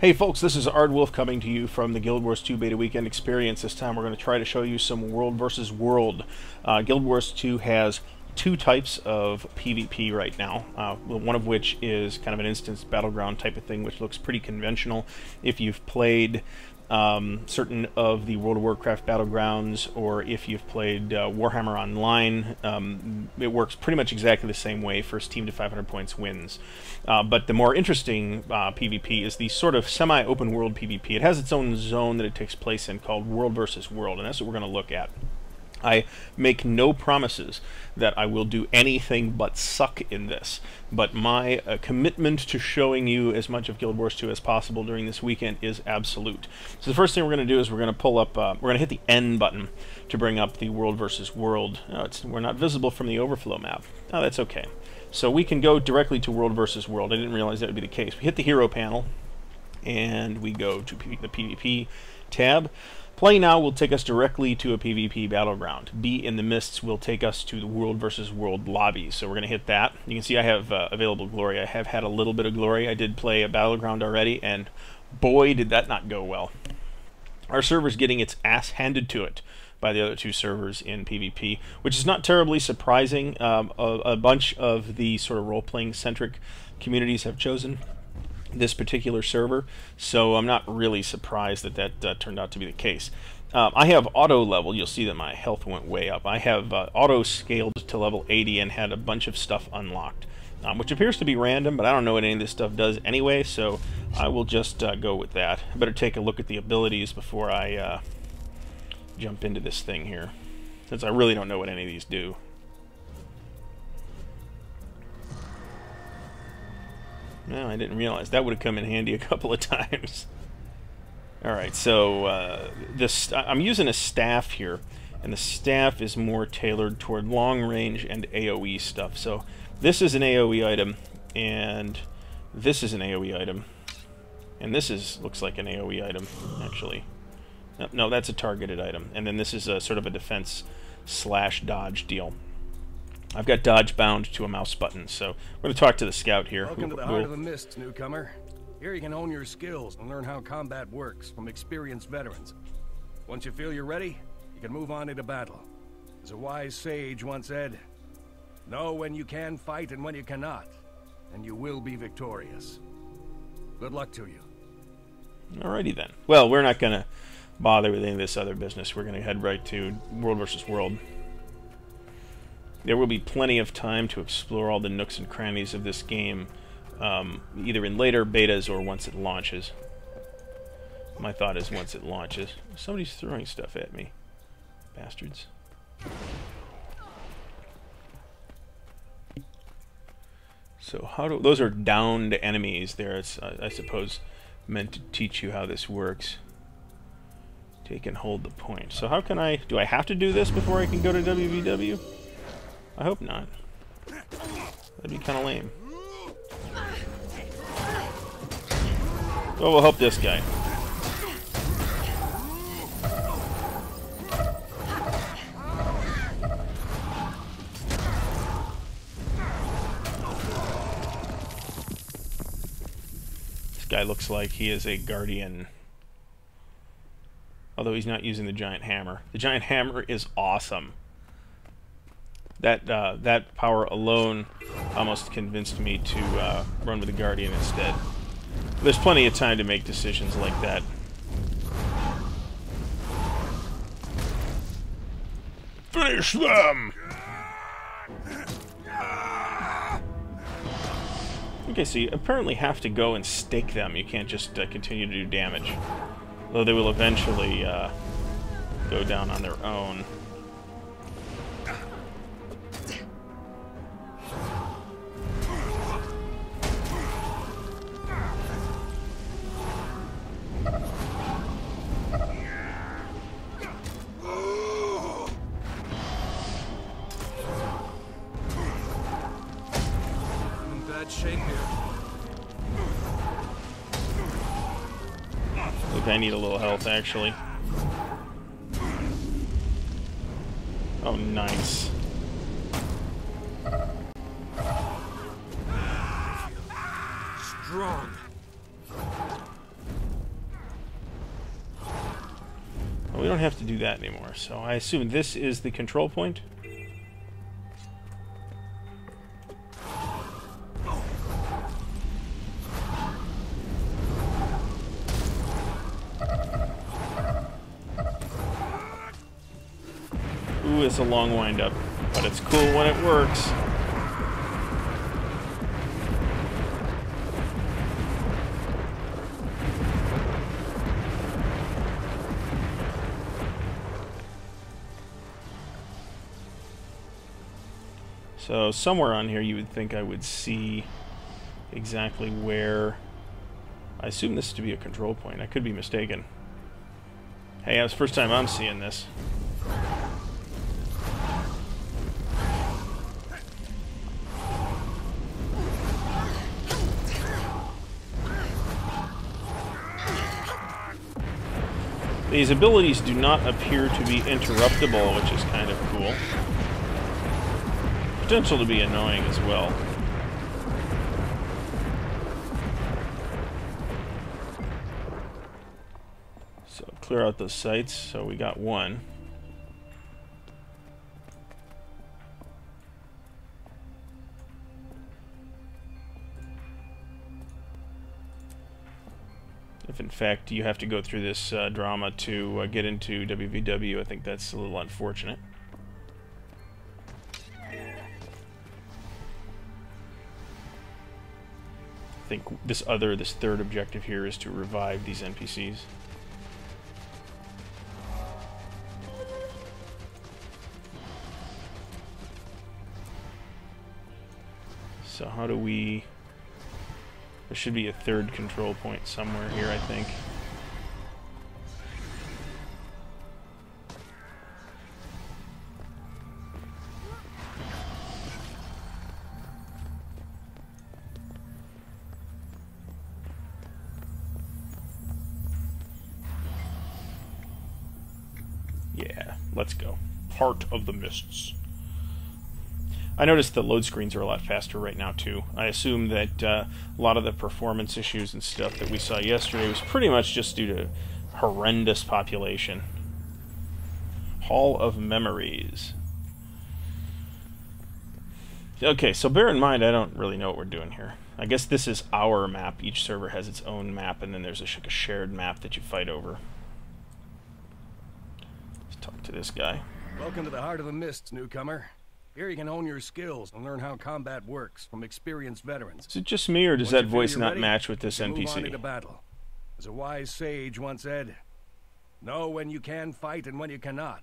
Hey folks, this is Ardwulf coming to you from the Guild Wars 2 Beta Weekend Experience. This time we're going to try to show you some World versus World. Guild Wars 2 has two types of PvP right now, one of which is kind of an instance battleground type of thing, which looks pretty conventional. If you've played certain of the World of Warcraft battlegrounds, or if you've played Warhammer Online, it works pretty much exactly the same way. First team to 500 points wins. But the more interesting PvP is the sort of semi-open world PvP. It has its own zone that it takes place in called World versus World, and that's what we're going to look at. I make no promises that I will do anything but suck in this, but my commitment to showing you as much of Guild Wars 2 as possible during this weekend is absolute. So the first thing we're going to do is we're going to pull up, we're going to hit the N button to bring up the World versus World. We're not visible from the overflow map. Oh, that's okay. So we can go directly to World versus World. I didn't realize that would be the case. We hit the Hero panel, and we go to the PvP tab. Play Now will take us directly to a PvP battleground. Be in the Mists will take us to the World versus World lobby. So we're going to hit that. You can see I have available glory. I have had a little bit of glory. I did play a battleground already, and boy, did that not go well. Our server's getting its ass handed to it by the other two servers in PvP, which is not terribly surprising. A bunch of the sort of role-playing centric communities have chosen this particular server, so I'm not really surprised that that turned out to be the case. I have auto level. You'll see that my health went way up. I have auto scaled to level 80 and had a bunch of stuff unlocked, which appears to be random, but I don't know what any of this stuff does anyway, so I will just go with that. I better take a look at the abilities before I jump into this thing here, since I really don't know what any of these do. No, I didn't realize. That would have come in handy a couple of times. Alright, so I'm using a staff here, and the staff is more tailored toward long range and AoE stuff. So this is an AoE item, and this is an AoE item, and this looks like an AoE item, actually. No, that's a targeted item, and then this is a sort of a defense / dodge deal. I've got dodge bound to a mouse button, so we're going to talk to the scout here. Welcome to the heart of the Mists, newcomer. Here you can hone your skills and learn how combat works from experienced veterans. Once you feel you're ready, you can move on into battle. As a wise sage once said, know when you can fight and when you cannot, and you will be victorious. Good luck to you. Alrighty then. Well, we're not going to bother with any of this other business. We're going to head right to World versus World. There will be plenty of time to explore all the nooks and crannies of this game, either in later betas or once it launches. My thought is once it launches. Somebody's throwing stuff at me. Bastards. So those are downed enemies there. It's, I suppose, meant to teach you how this works. Take and hold the point. So how can do I have to do this before I can go to WvW? I hope not. That'd be kind of lame. Oh, we'll help this guy. This guy looks like he is a guardian. Although he's not using the giant hammer. The giant hammer is awesome. That power alone almost convinced me to run with the Guardian instead. There's plenty of time to make decisions like that. Finish them! Okay, so you apparently have to go and stake them. You can't just continue to do damage. Though they will eventually go down on their own. Shape here. Look, I need a little health, actually. Oh, nice. Strong. we don't have to do that anymore. So I assume this is the control point. Ooh, it's a long wind-up, but it's cool when it works. So somewhere on here you would think I would see exactly where... I assume this to be a control point. I could be mistaken. Hey, that's the first time I'm seeing this. These abilities do not appear to be interruptible, which is kind of cool. Potential to be annoying as well. So clear out those sites. So we got one. If in fact you have to go through this drama to get into WvW, I think that's a little unfortunate. I think this third objective here is to revive these NPCs. So how do we... There should be a third control point somewhere here, I think. Yeah, let's go. Heart of the Mists. I noticed the load screens are a lot faster right now, too. I assume that a lot of the performance issues and stuff that we saw yesterday was pretty much just due to horrendous population. Hall of Memories. Okay, so bear in mind, I don't really know what we're doing here. I guess this is our map. Each server has its own map, and then there's a shared map that you fight over. Let's talk to this guy. Welcome to the Heart of the Mists, newcomer. Here you can hone your skills and learn how combat works from experienced veterans. Is it just me, or does that voice not match with this NPC? Move on into battle. As a wise sage once said, know when you can fight and when you cannot,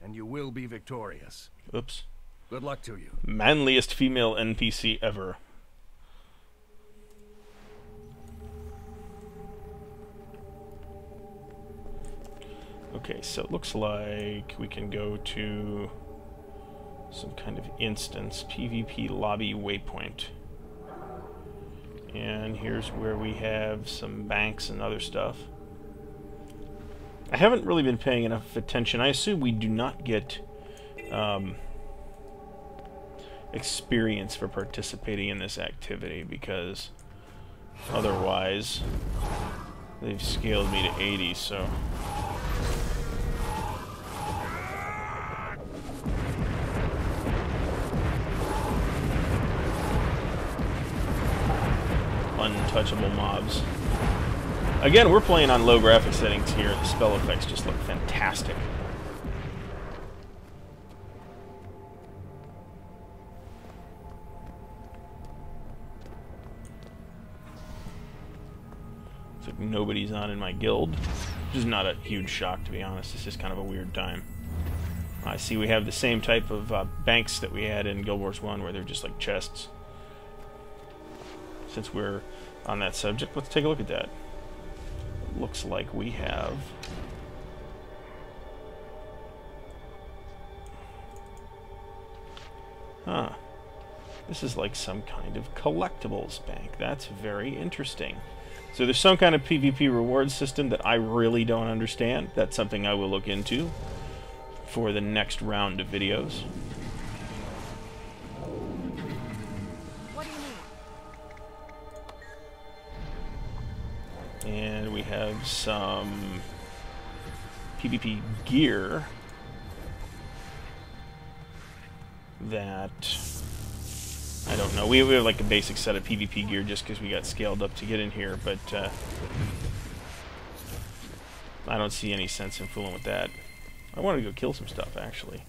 and you will be victorious. Oops. Good luck to you. Manliest female NPC ever. Okay, so it looks like we can go to some kind of instance, PvP lobby waypoint. And here's where we have some banks and other stuff. I haven't really been paying enough attention. I assume we do not get experience for participating in this activity, because otherwise they've scaled me to 80, so... Untouchable mobs. Again, we're playing on low graphic settings here. The spell effects just look fantastic. It's like nobody's on in my guild, which is not a huge shock, to be honest. It's just kind of a weird time. I see we have the same type of banks that we had in Guild Wars 1, where they're just like chests. Since we're on that subject, let's take a look at that. Looks like we have... Huh. This is like some kind of collectibles bank. That's very interesting. So there's some kind of PvP reward system that I really don't understand. That's something I will look into for the next round of videos. And we have some PvP gear that... I don't know. We have like a basic set of PvP gear just because we got scaled up to get in here, but I don't see any sense in fooling with that. I want to go kill some stuff, actually.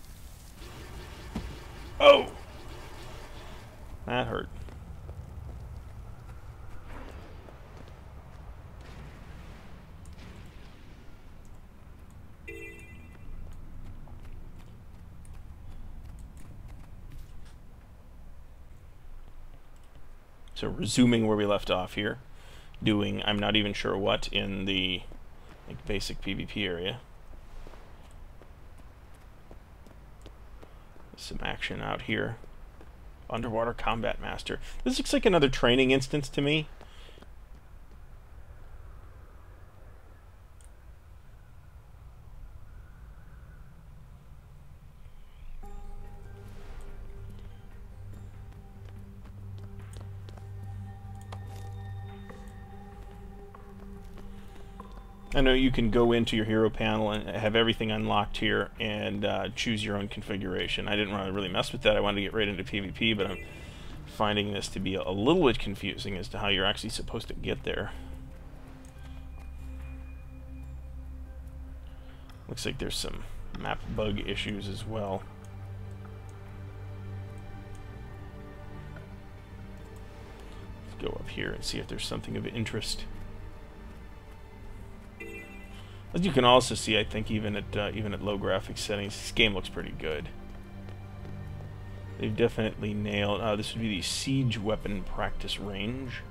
Oh! That hurt. So resuming where we left off here, doing I'm not even sure what in the basic PvP area. Some action out here. Underwater Combat Master. This looks like another training instance to me. I know you can go into your hero panel and have everything unlocked here and choose your own configuration. I didn't want to really mess with that. I wanted to get right into PvP, but I'm finding this to be a little bit confusing as to how you're actually supposed to get there. Looks like there's some map bug issues as well. Let's go up here and see if there's something of interest. As you can also see, I think even at low graphics settings, this game looks pretty good. They've definitely nailed. This would be the siege weapon practice range.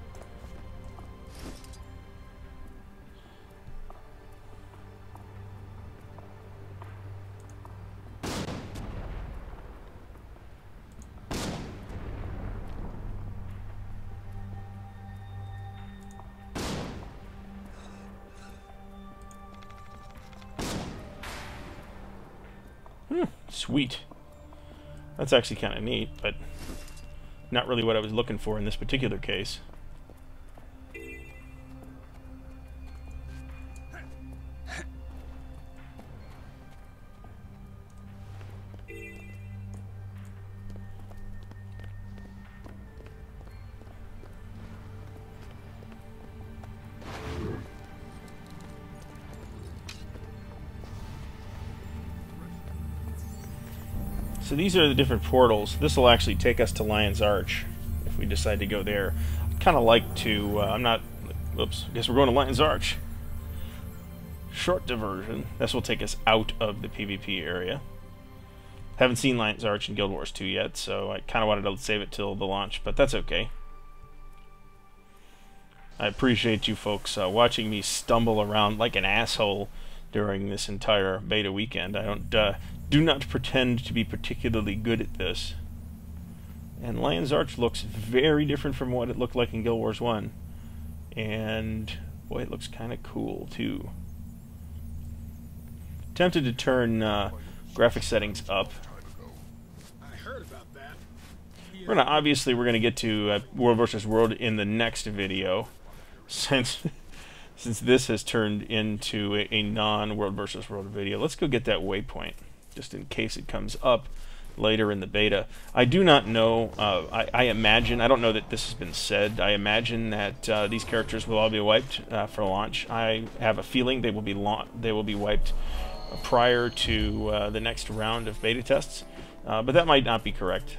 Sweet. That's actually kind of neat, but not really what I was looking for in this particular case. So these are the different portals. This will actually take us to Lion's Arch if we decide to go there. I'd kind of like to, oops, I guess we're going to Lion's Arch. Short diversion. This will take us out of the PvP area. Haven't seen Lion's Arch in Guild Wars 2 yet, so I kind of wanted to save it till the launch, but that's okay. I appreciate you folks watching me stumble around like an asshole during this entire beta weekend. I do not pretend to be particularly good at this. And Lion's Arch looks very different from what it looked like in Guild Wars 1. And boy, it looks kind of cool too. Tempted to turn graphic settings up. We're gonna get to World versus World in the next video, since this has turned into a non-World versus World video. Let's go get that waypoint, just in case it comes up later in the beta. I do not know. I imagine, I don't know that this has been said, I imagine that these characters will all be wiped for launch. I have a feeling they will be wiped prior to the next round of beta tests, but that might not be correct.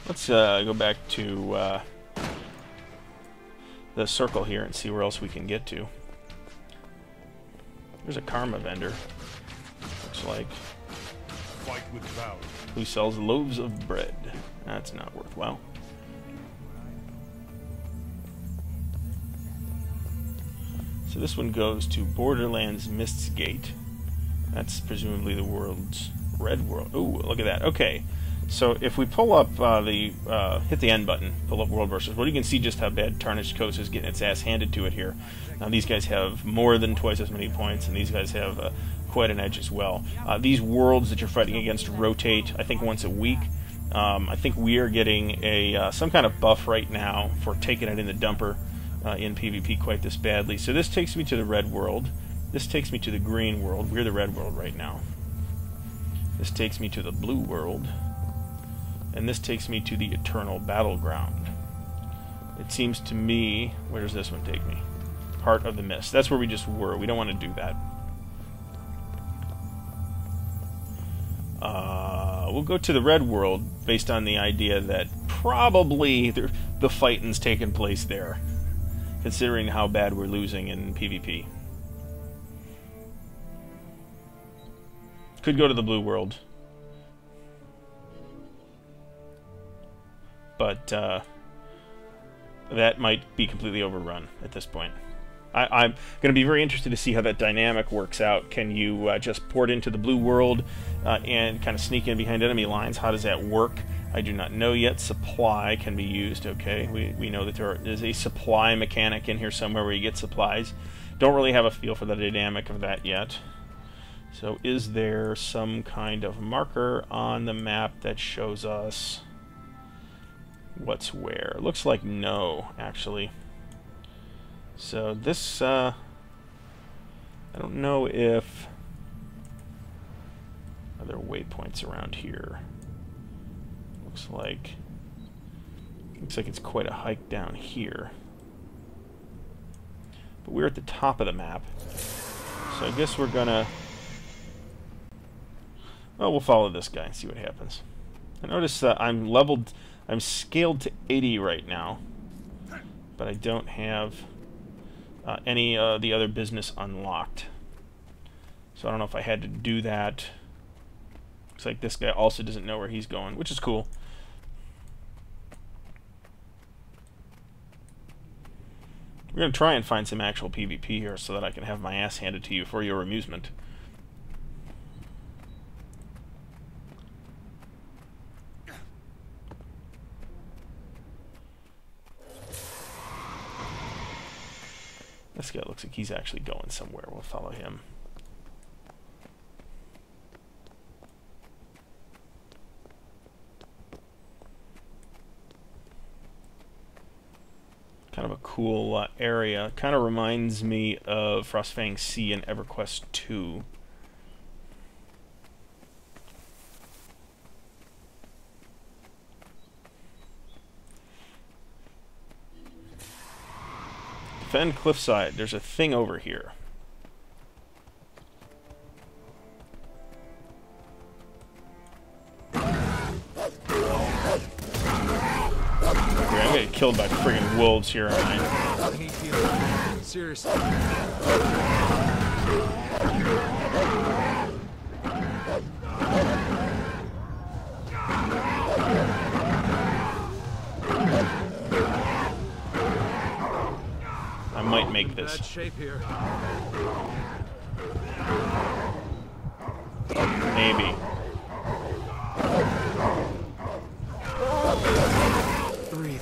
Let's go back to the circle here and see where else we can get to. There's a karma vendor, looks like, who sells loaves of bread. That's not worthwhile. So this one goes to Borderlands Mist's Gate. That's presumably the world's red world. Ooh, look at that. Okay. So if we pull up hit the N button, pull up World versus World, you can see just how bad Tarnished Coast is getting its ass handed to it here. Now these guys have more than twice as many points, and these guys have quite an edge as well. These worlds that you're fighting against rotate, I think, once a week. I think we are getting some kind of buff right now for taking it in the dumper in PvP quite this badly. So this takes me to the red world, This takes me to the green world. We're the red world right now. This takes me to the blue world. And this takes me to the eternal battleground. It seems to me... Where does this one take me? Heart of the Mist. That's where we just were. We don't want to do that. We'll go to the red world based on the idea that probably the fighting's taking place there, considering how bad we're losing in PvP. Could go to the blue world. But that might be completely overrun at this point. I'm going to be very interested to see how that dynamic works out. Can you just port into the blue world and kind of sneak in behind enemy lines? How does that work? I do not know yet. Supply can be used. Okay, we know that there is a supply mechanic in here somewhere where you get supplies. Don't really have a feel for the dynamic of that yet. So is there some kind of marker on the map that shows us what's where? Looks like no, actually. So this, I don't know if... Are there waypoints around here? Looks like it's quite a hike down here. But we're at the top of the map. So I guess we're gonna... Well, we'll follow this guy and see what happens. I notice that I'm scaled to 80 right now. But I don't have... any of the other business unlocked. So I don't know if I had to do that. Looks like this guy also doesn't know where he's going, which is cool. We're going to try and find some actual PvP here so that I can have my ass handed to you for your amusement. This guy looks like he's actually going somewhere. We'll follow him. Kind of a cool area. Kind of reminds me of Frostfang Sea in EverQuest 2. Defend cliffside. There's a thing over here. I'm gonna get killed by friggin' wolves here, aren't I? Seriously. I might make this. Bad shape here. Maybe. Breathe.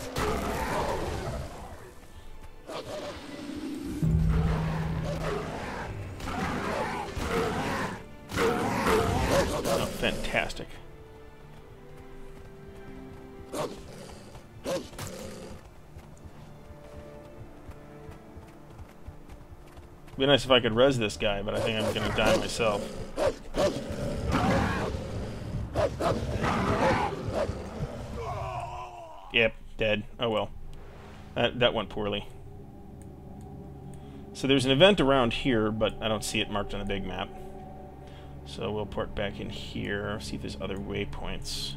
Oh, fantastic. It'd be nice if I could res this guy, but I think I'm gonna die myself. Yep, dead. Oh well. That went poorly. So there's an event around here, but I don't see it marked on the big map. So we'll port back in here, see if there's other waypoints.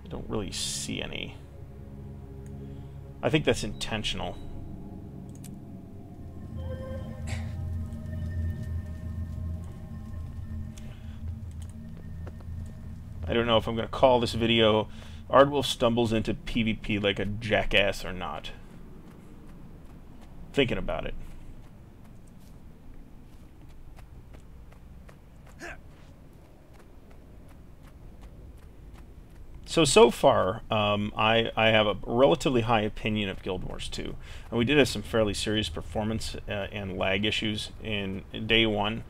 I don't really see any. I think that's intentional. I don't know if I'm going to call this video Ardwulf Stumbles into PvP Like a Jackass or not. Thinking about it. So far, I have a relatively high opinion of Guild Wars 2. And we did have some fairly serious performance and lag issues in day one.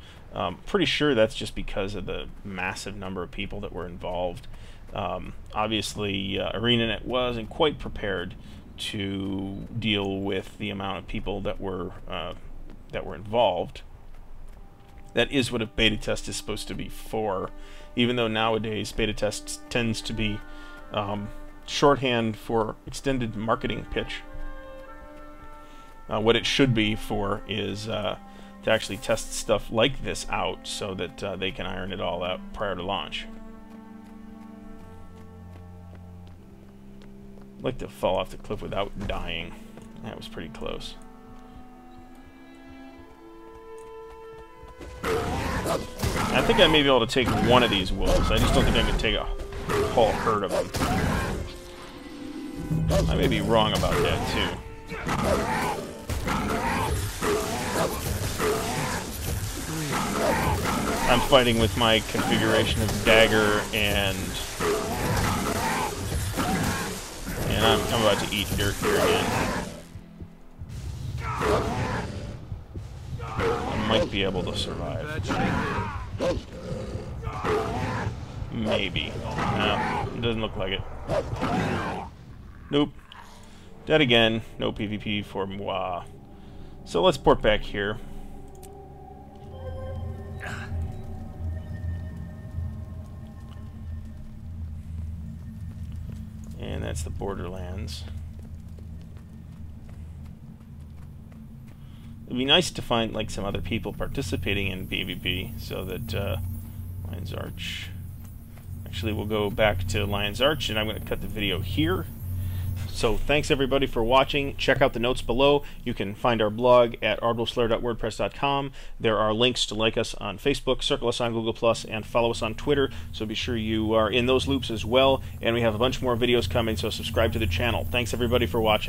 Pretty sure that's just because of the massive number of people that were involved. Obviously, ArenaNet wasn't quite prepared to deal with the amount of people that were involved. That is what a beta test is supposed to be for, even though nowadays beta tests tends to be shorthand for extended marketing pitch. What it should be for is to actually test stuff like this out so that they can iron it all out prior to launch. I'd like to fall off the cliff without dying. That was pretty close. I think I may be able to take one of these wolves. I just don't think I can take a whole herd of them. I may be wrong about that, too. I'm fighting with my configuration of dagger, and I'm about to eat dirt here again. I might be able to survive. Maybe. No, it doesn't look like it. Nope. Dead again. No PvP for moi. So let's port back here. And that's the Borderlands. It'd be nice to find like some other people participating in PvP so that Lion's Arch. Actually, we'll go back to Lion's Arch, and I'm going to cut the video here. So thanks everybody for watching. Check out the notes below. You can find our blog at ardwulfslair.wordpress.com. There are links to like us on Facebook, circle us on Google+, and follow us on Twitter, so be sure you are in those loops as well. And we have a bunch more videos coming, so subscribe to the channel. Thanks everybody for watching.